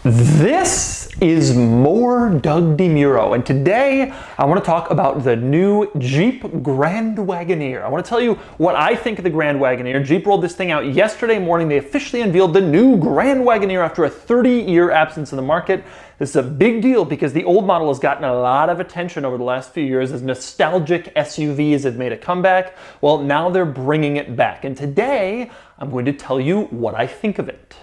This is more Doug DeMuro, and today I want to talk about the new Jeep Grand Wagoneer. I want to tell you what I think of the Grand Wagoneer. Jeep rolled this thing out yesterday morning. They officially unveiled the new Grand Wagoneer after a 30-year absence in the market. This is a big deal because the old model has gotten a lot of attention over the last few years as nostalgic SUVs have made a comeback. Well, now they're bringing it back, and today I'm going to tell you what I think of it.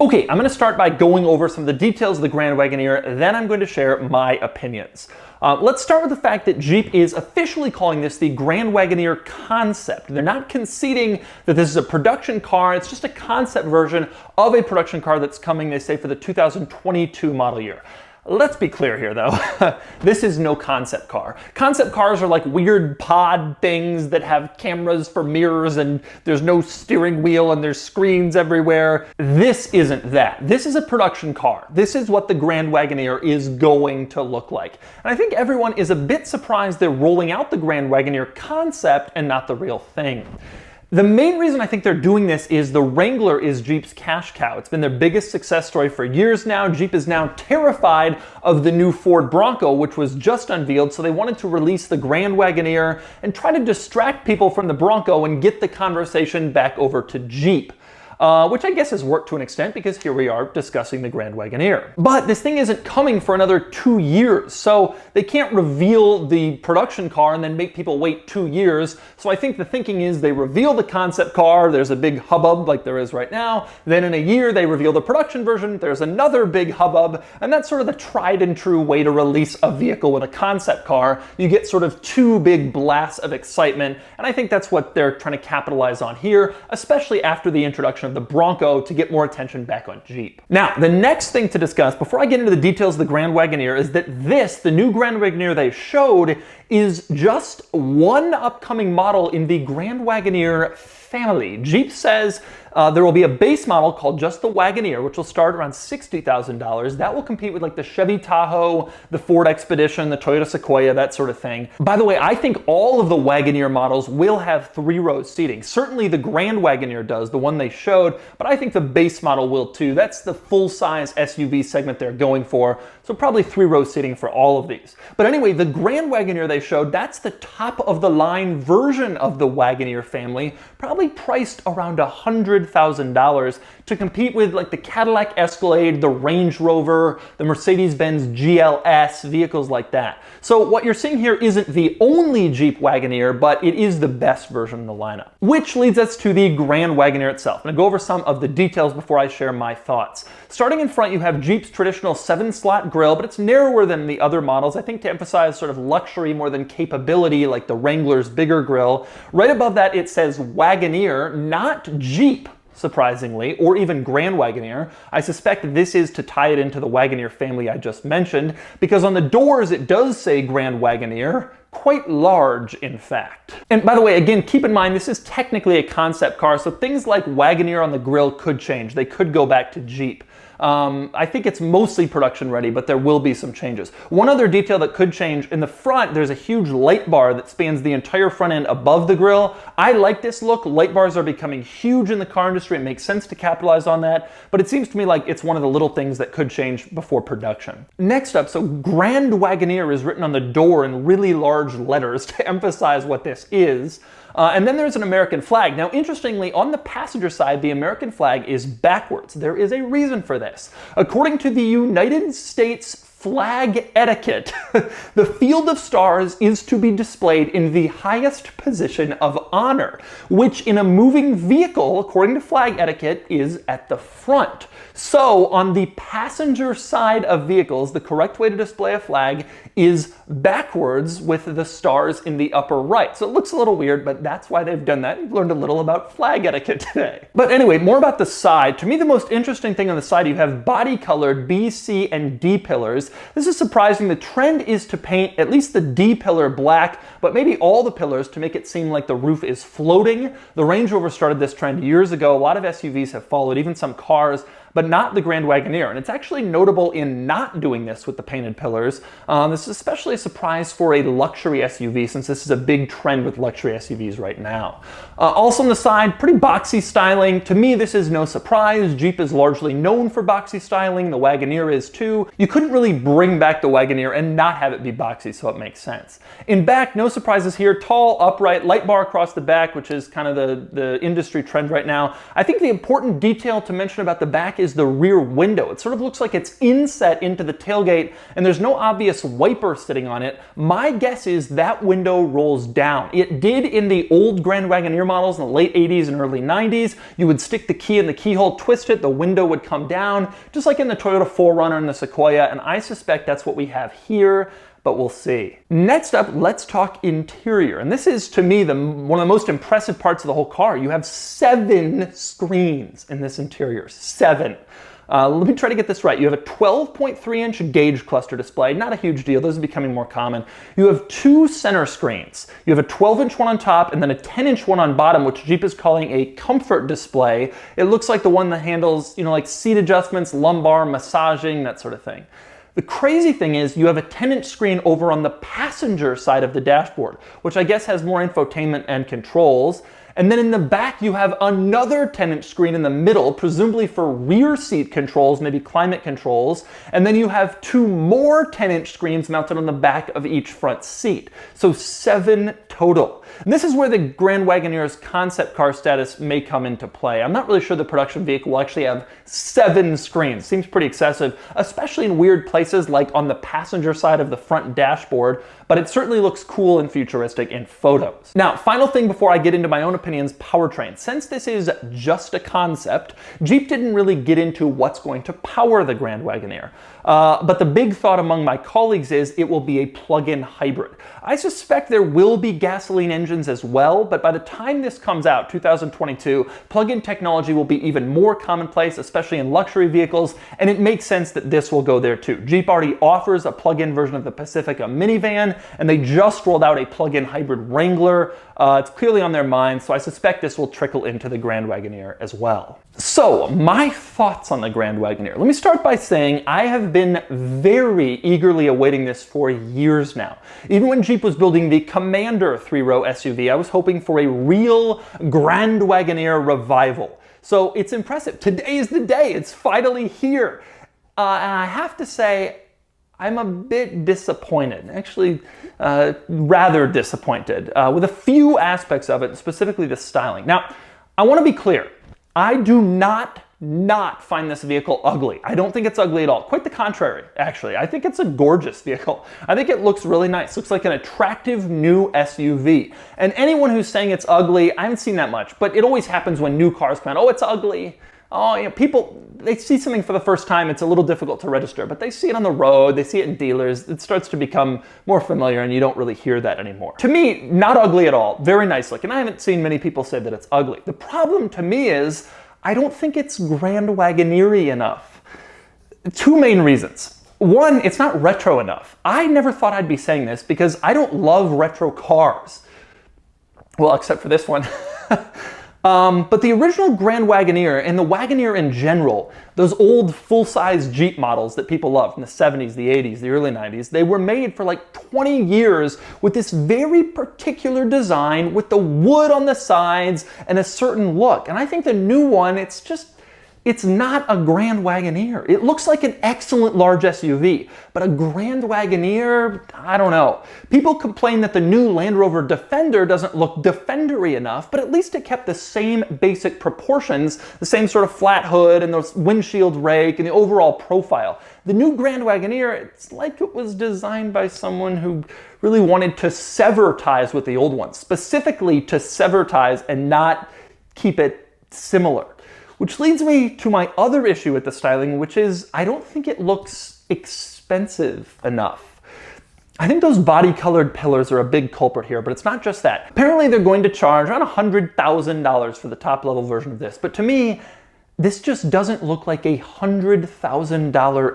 Okay, I'm going to start by going over some of the details of the Grand Wagoneer, then I'm going to share my opinions. Let's start with the fact that Jeep is officially calling this the Grand Wagoneer concept. They're not conceding that this is a production car, it's just a concept version of a production car that's coming, they say, for the 2022 model year. Let's be clear here though, this is no concept car. Concept cars are like weird pod things that have cameras for mirrors and there's no steering wheel and there's screens everywhere. This isn't that. This is a production car. This is what the Grand Wagoneer is going to look like. And I think everyone is a bit surprised they're rolling out the Grand Wagoneer concept and not the real thing. The main reason I think they're doing this is the Wrangler is Jeep's cash cow. It's been their biggest success story for years now. Jeep is now terrified of the new Ford Bronco, which was just unveiled, so they wanted to release the Grand Wagoneer and try to distract people from the Bronco and get the conversation back over to Jeep. Which I guess has worked to an extent because here we are discussing the Grand Wagoneer. But this thing isn't coming for another 2 years, so they can't reveal the production car and then make people wait 2 years. So I think the thinking is they reveal the concept car, there's a big hubbub like there is right now, then in a year they reveal the production version, there's another big hubbub, and that's sort of the tried and true way to release a vehicle with a concept car. You get sort of two big blasts of excitement, and I think that's what they're trying to capitalize on here, especially after the introduction of the Bronco to get more attention back on Jeep. Now, the next thing to discuss before I get into the details of the Grand Wagoneer is that this, the new Grand Wagoneer they showed, is just one upcoming model in the Grand Wagoneer family. Jeep says there will be a base model called just the Wagoneer, which will start around $60,000. That will compete with like the Chevy Tahoe, the Ford Expedition, the Toyota Sequoia, that sort of thing. By the way, I think all of the Wagoneer models will have 3-row seating. Certainly the Grand Wagoneer does, the one they showed, but I think the base model will too. That's the full-size SUV segment they're going for, so probably 3-row seating for all of these. But anyway, the Grand Wagoneer they showed, that's the top-of-the-line version of the Wagoneer family, probably priced around $100,000 to compete with like the Cadillac Escalade, the Range Rover, the Mercedes-Benz GLS, vehicles like that. So what you're seeing here isn't the only Jeep Wagoneer, but it is the best version in the lineup. Which leads us to the Grand Wagoneer itself. I'm going to go over some of the details before I share my thoughts. Starting in front, you have Jeep's traditional 7-slot grille, but it's narrower than the other models, I think to emphasize sort of luxury more than capability, like the Wrangler's bigger grille. Right above that, it says Wagoneer, not Jeep, surprisingly, or even Grand Wagoneer. I suspect this is to tie it into the Wagoneer family I just mentioned, because on the doors it does say Grand Wagoneer, quite large in fact. And by the way, again, keep in mind this is technically a concept car, so things like Wagoneer on the grille could change. They could go back to Jeep. I think it's mostly production ready, but there will be some changes. One other detail that could change, in the front there's a huge light bar that spans the entire front end above the grille. I like this look. Light bars are becoming huge in the car industry. It makes sense to capitalize on that, but it seems to me like it's one of the little things that could change before production. Next up, so Grand Wagoneer is written on the door in really large letters to emphasize what this is. And then there's an American flag. Now, interestingly, on the passenger side, the American flag is backwards. There is a reason for this. According to the United States flag etiquette, the field of stars is to be displayed in the highest position of honor, which in a moving vehicle, according to flag etiquette, is at the front. So on the passenger side of vehicles, the correct way to display a flag is backwards with the stars in the upper right. So it looks a little weird, but that's why they've done that. You've learned a little about flag etiquette today. But anyway, more about the side. To me, the most interesting thing on the side, you have body-colored B, C, and D pillars. This is surprising. The trend is to paint at least the D pillar black, but maybe all the pillars to make it seem like the roof is floating. The Range Rover started this trend years ago. A lot of SUVs have followed, even some cars. but not the Grand Wagoneer. And it's actually notable in not doing this with the painted pillars. This is especially a surprise for a luxury SUV, since this is a big trend with luxury SUVs right now. Also on the side, pretty boxy styling. To me, this is no surprise. Jeep is largely known for boxy styling. The Wagoneer is too. You couldn't really bring back the Wagoneer and not have it be boxy, so it makes sense. In back, no surprises here. Tall, upright, light bar across the back, which is kind of the industry trend right now. I think the important detail to mention about the back is the rear window. It sort of looks like it's inset into the tailgate, and there's no obvious wiper sitting on it. My guess is that window rolls down. It did in the old Grand Wagoneer models in the late 80s and early 90s. You would stick the key in the keyhole, twist it, the window would come down, just like in the Toyota 4Runner and the Sequoia, and I suspect that's what we have here, but we'll see. Next up, let's talk interior. And this is, to me, one of the most impressive parts of the whole car. You have 7 screens in this interior. 7. Let me try to get this right. You have a 12.3-inch gauge cluster display, not a huge deal, those are becoming more common. You have 2 center screens. You have a 12-inch one on top and then a 10-inch one on bottom, which Jeep is calling a comfort display. It looks like the one that handles, like seat adjustments, lumbar, massaging, that sort of thing. The crazy thing is you have a 10-inch screen over on the passenger side of the dashboard, which I guess has more infotainment and controls. And then in the back, you have another 10-inch screen in the middle, presumably for rear seat controls, maybe climate controls. And then you have 2 more 10-inch screens mounted on the back of each front seat. So 7 total. And this is where the Grand Wagoneer's concept car status may come into play. I'm not really sure the production vehicle will actually have 7 screens. Seems pretty excessive, especially in weird places like on the passenger side of the front dashboard, but it certainly looks cool and futuristic in photos. Now, final thing before I get into my own opinions, powertrain. Since this is just a concept, Jeep didn't really get into what's going to power the Grand Wagoneer. But the big thought among my colleagues is it will be a plug-in hybrid. I suspect there will be gasoline engines as well, but by the time this comes out, 2022, plug-in technology will be even more commonplace, especially in luxury vehicles, and it makes sense that this will go there too. Jeep already offers a plug-in version of the Pacifica minivan, and they just rolled out a plug-in hybrid Wrangler. It's clearly on their mind, so I suspect this will trickle into the Grand Wagoneer as well. So, my thoughts on the Grand Wagoneer. Let me start by saying I have been very eagerly awaiting this for years now. Even when Jeep was building the Commander 3-row SUV, I was hoping for a real Grand Wagoneer revival. So it's impressive. Today is the day. It's finally here. And I have to say, I'm a bit disappointed, actually rather disappointed, with a few aspects of it, specifically the styling. Now, I want to be clear. I do not find this vehicle ugly. I don't think it's ugly at all. Quite the contrary, actually. I think it's a gorgeous vehicle. I think it looks really nice. Looks like an attractive new SUV. And anyone who's saying it's ugly, I haven't seen that much, but it always happens when new cars come out. Oh, it's ugly. Oh, people, they see something for the first time, it's a little difficult to register, but they see it on the road, they see it in dealers, it starts to become more familiar and you don't really hear that anymore. To me, not ugly at all, very nice looking. I haven't seen many people say that it's ugly. The problem to me is, I don't think it's Grand Wagoneer-y enough. 2 main reasons. One, it's not retro enough. I never thought I'd be saying this because I don't love retro cars. Well, except for this one. But the original Grand Wagoneer and the Wagoneer in general, those old full-size Jeep models that people love from the 70s, the 80s, the early 90s, they were made for like 20 years with this very particular design with the wood on the sides and a certain look. And I think the new one, it's not a Grand Wagoneer. It looks like an excellent large SUV, but a Grand Wagoneer, I don't know. People complain that the new Land Rover Defender doesn't look Defender-y enough, but at least it kept the same basic proportions, the same sort of flat hood and the windshield rake and the overall profile. The new Grand Wagoneer, it's like it was designed by someone who really wanted to sever ties with the old one, specifically to sever ties and not keep it similar. Which leads me to my other issue with the styling, which is I don't think it looks expensive enough. I think those body-colored pillars are a big culprit here, but it's not just that. Apparently they're going to charge around $100,000 for the top-level version of this, but to me, this just doesn't look like a $100,000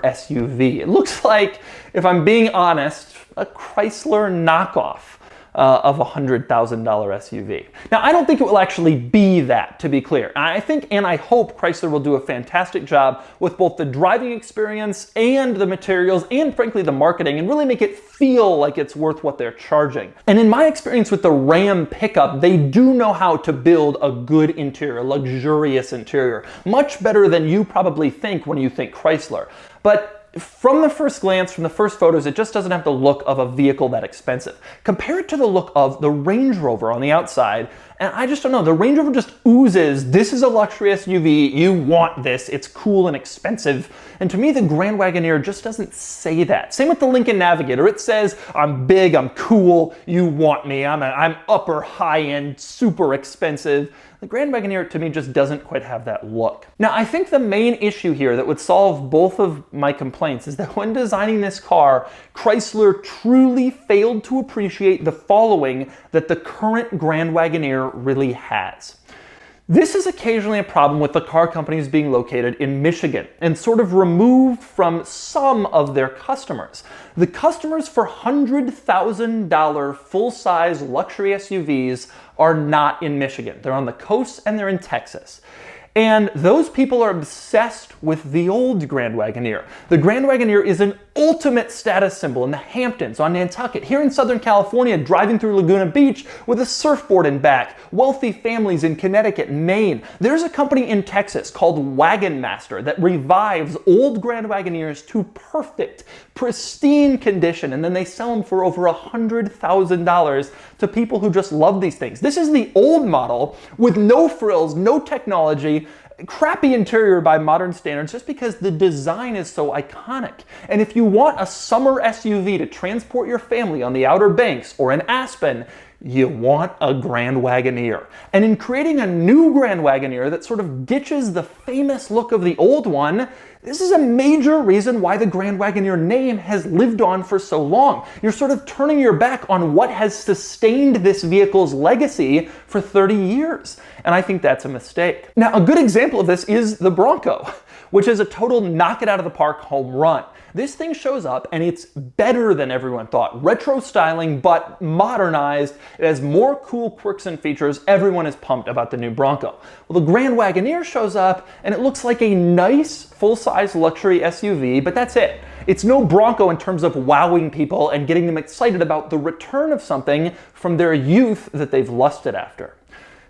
SUV. It looks like, if I'm being honest, a Chrysler knockoff. of a $100,000 SUV. Now, I don't think it will actually be that, to be clear. I think and I hope Chrysler will do a fantastic job with both the driving experience and the materials and, frankly, the marketing, and really make it feel like it's worth what they're charging. And in my experience with the Ram pickup, they do know how to build a good interior, a luxurious interior, much better than you probably think when you think Chrysler. But from the first glance, from the first photos, it just doesn't have the look of a vehicle that expensive. Compare it to the look of the Range Rover on the outside, and I just don't know. The Range Rover just oozes, this is a luxury SUV, you want this, it's cool and expensive. And to me, the Grand Wagoneer just doesn't say that. Same with the Lincoln Navigator. It says, I'm big, I'm cool, you want me, I'm upper, high-end, super expensive. The Grand Wagoneer, to me, just doesn't quite have that look. Now, I think the main issue here that would solve both of my complaints is that when designing this car, Chrysler truly failed to appreciate the following that the current Grand Wagoneer really has. This is occasionally a problem with the car companies being located in Michigan and sort of removed from some of their customers. The customers for $100,000 full-size luxury SUVs are not in Michigan. They're on the coast and they're in Texas. And those people are obsessed with the old Grand Wagoneer. The Grand Wagoneer is an ultimate status symbol in the Hamptons, on Nantucket, here in Southern California, driving through Laguna Beach with a surfboard in back, wealthy families in Connecticut and Maine. There's a company in Texas called Wagon Master that revives old Grand Wagoneers to perfect, pristine condition, and then they sell them for over $100,000 to people who just love these things. This is the old model with no frills, no technology, crappy interior by modern standards, just because the design is so iconic. And if you want a summer SUV to transport your family on the Outer Banks or in Aspen, you want a Grand Wagoneer. And in creating a new Grand Wagoneer that sort of ditches the famous look of the old one, this is a major reason why the Grand Wagoneer name has lived on for so long. You're sort of turning your back on what has sustained this vehicle's legacy for 30 years. And I think that's a mistake. Now, a good example of this is the Bronco, which is a total knock it out of the park home run. This thing shows up and it's better than everyone thought. Retro styling, but modernized. It has more cool quirks and features. Everyone is pumped about the new Bronco. Well, the Grand Wagoneer shows up and it looks like a nice full-size luxury SUV, but that's it. It's no Bronco in terms of wowing people and getting them excited about the return of something from their youth that they've lusted after.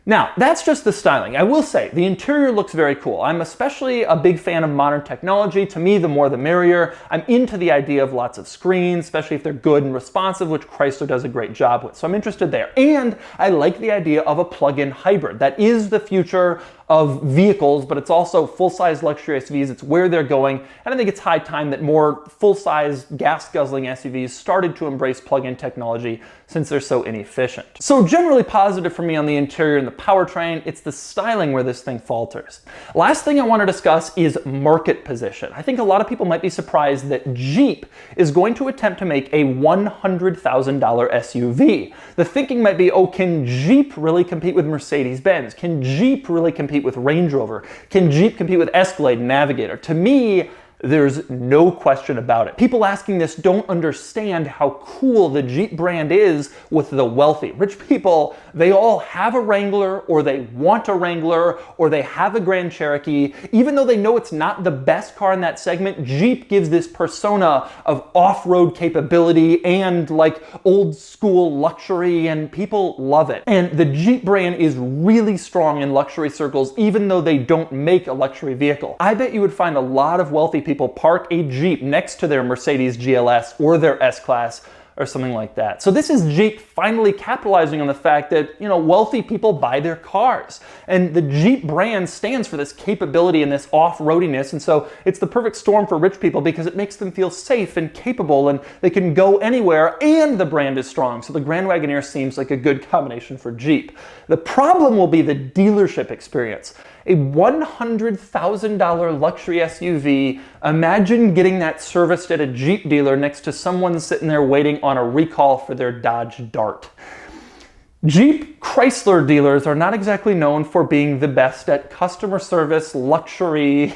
Now, that's just the styling. I will say, the interior looks very cool. I'm especially a big fan of modern technology. To me, the more the merrier. I'm into the idea of lots of screens, especially if they're good and responsive, which Chrysler does a great job with. So I'm interested there. And I like the idea of a plug-in hybrid. That is the future of vehicles, but it's also full-size luxury SUVs. It's where they're going. And I think it's high time that more full-size gas-guzzling SUVs started to embrace plug-in technology since they're so inefficient. So generally positive for me on the interior and the powertrain. It's the styling where this thing falters. Last thing I want to discuss is market position. I think a lot of people might be surprised that Jeep is going to attempt to make a $100,000 SUV. The thinking might be, oh, can Jeep really compete with Mercedes-Benz? Can Jeep really compete with Range Rover? Can Jeep compete with Escalade and Navigator? To me, there's no question about it. People asking this don't understand how cool the Jeep brand is with the wealthy. Rich people, they all have a Wrangler, or they want a Wrangler, or they have a Grand Cherokee. Even though they know it's not the best car in that segment, Jeep gives this persona of off-road capability and like old school luxury, and people love it. And the Jeep brand is really strong in luxury circles, even though they don't make a luxury vehicle. I bet you would find a lot of wealthy people park a Jeep next to their Mercedes GLS or their S-Class or something like that. So this is Jeep finally capitalizing on the fact that, you know, wealthy people buy their cars. And the Jeep brand stands for this capability and this off-roadiness, and so it's the perfect storm for rich people because it makes them feel safe and capable and they can go anywhere, and the brand is strong. So the Grand Wagoneer seems like a good combination for Jeep. The problem will be the dealership experience. A $100,000 luxury SUV, imagine getting that serviced at a Jeep dealer next to someone sitting there waiting on a recall for their Dodge Dart. Jeep Chrysler dealers are not exactly known for being the best at customer service, luxury,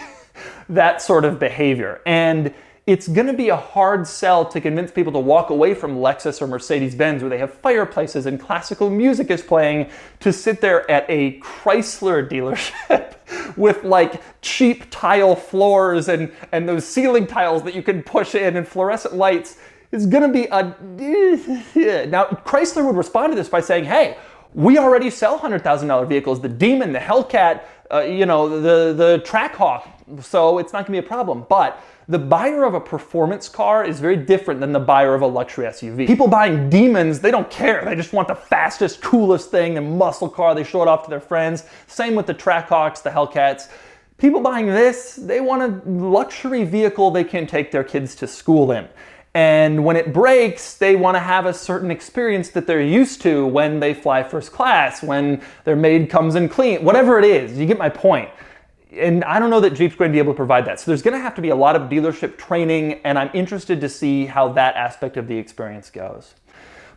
that sort of behavior. And it's going to be a hard sell to convince people to walk away from Lexus or Mercedes-Benz, where they have fireplaces and classical music is playing, to sit there at a Chrysler dealership with like cheap tile floors and those ceiling tiles that you can push in and fluorescent lights. Is going to be a... Now, Chrysler would respond to this by saying, hey, we already sell $100,000 vehicles, the Demon, the Hellcat, the Trackhawk, so it's not going to be a problem. But the buyer of a performance car is very different than the buyer of a luxury SUV. People buying Demons, they don't care. They just want the fastest, coolest thing, the muscle car. They show it off to their friends. Same with the Trackhawks, the Hellcats. People buying this, they want a luxury vehicle they can take their kids to school in. And when it breaks, they want to have a certain experience that they're used to when they fly first class, when their maid comes in clean, whatever it is. You get my point. And I don't know that Jeep's going to be able to provide that. So there's going to have to be a lot of dealership training, and I'm interested to see how that aspect of the experience goes.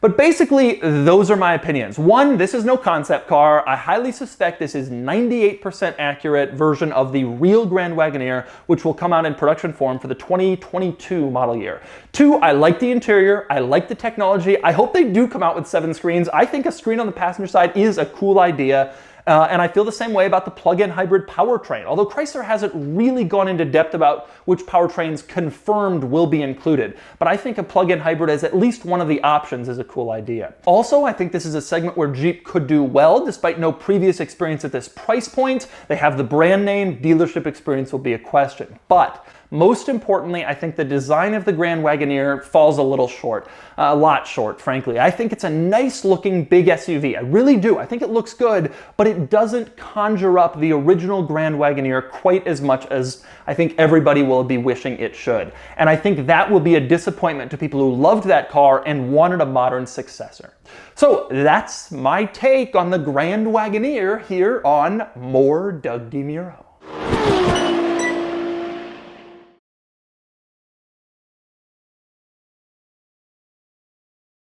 But basically, those are my opinions. One, this is no concept car. I highly suspect this is 98% accurate version of the real Grand Wagoneer, which will come out in production form for the 2022 model year. Two, I like the interior. I like the technology. I hope they do come out with 7 screens. I think a screen on the passenger side is a cool idea. And I feel the same way about the plug-in hybrid powertrain, although Chrysler hasn't really gone into depth about which powertrains confirmed will be included. But I think a plug-in hybrid as at least one of the options is a cool idea. Also, I think this is a segment where Jeep could do well, despite no previous experience at this price point. They have the brand name, dealership experience will be a question. But most importantly, I think the design of the Grand Wagoneer falls a little short, a lot short, frankly. I think it's a nice looking big SUV. I really do. I think it looks good, but it doesn't conjure up the original Grand Wagoneer quite as much as I think everybody will be wishing it should. And I think that will be a disappointment to people who loved that car and wanted a modern successor. So that's my take on the Grand Wagoneer here on More Doug DeMuro.